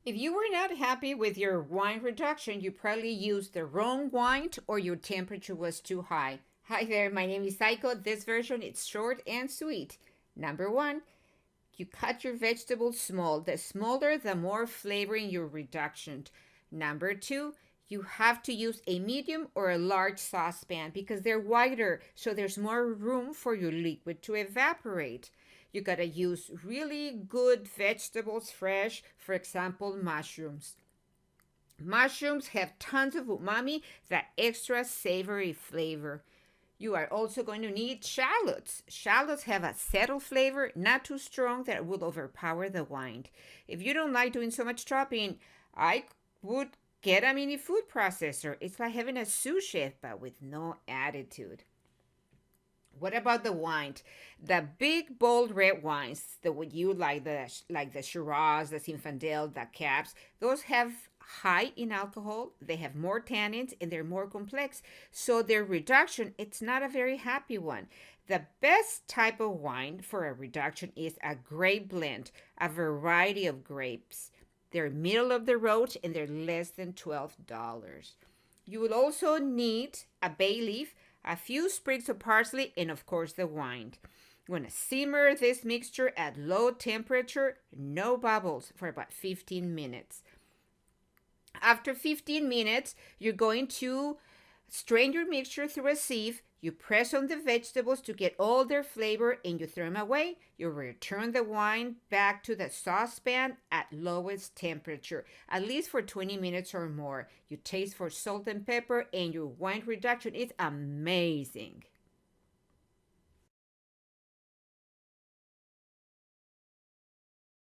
If you were not happy with your wine reduction, you probably used the wrong wine or your temperature was too high. Hi there, my name is Saiko. This version is short and sweet. Number one, you cut your vegetables small. The smaller, the more flavor in your reduction. Number two, you have to use a medium or a large saucepan because they're wider, so there's more room for your liquid to evaporate. You gotta use really good vegetables fresh, for example, mushrooms. Mushrooms have tons of umami, that extra savory flavor. You are also going to need shallots. Shallots have a settled flavor, not too strong that it will overpower the wine. If you don't like doing so much chopping, I would get a mini food processor. It's like having a sous chef, but with no attitude. What about the wine? The big, bold red wines, the what you like the Shiraz, the Zinfandel, the Caps, those have high in alcohol. They have more tannins and they're more complex. So their reduction, it's not a very happy one. The best type of wine for a reduction is a grape blend, a variety of grapes. They're middle of the road and they're less than $12. You will also need a bay leaf, a few sprigs of parsley, and of course the wine. You want to simmer this mixture at low temperature, no bubbles, for about 15 minutes. After 15 minutes, you're going to strain your mixture through a sieve. You press on the vegetables to get all their flavor and you throw them away. You return the wine back to the saucepan at lowest temperature, at least for 20 minutes or more. You taste for salt and pepper and your wine reduction is amazing.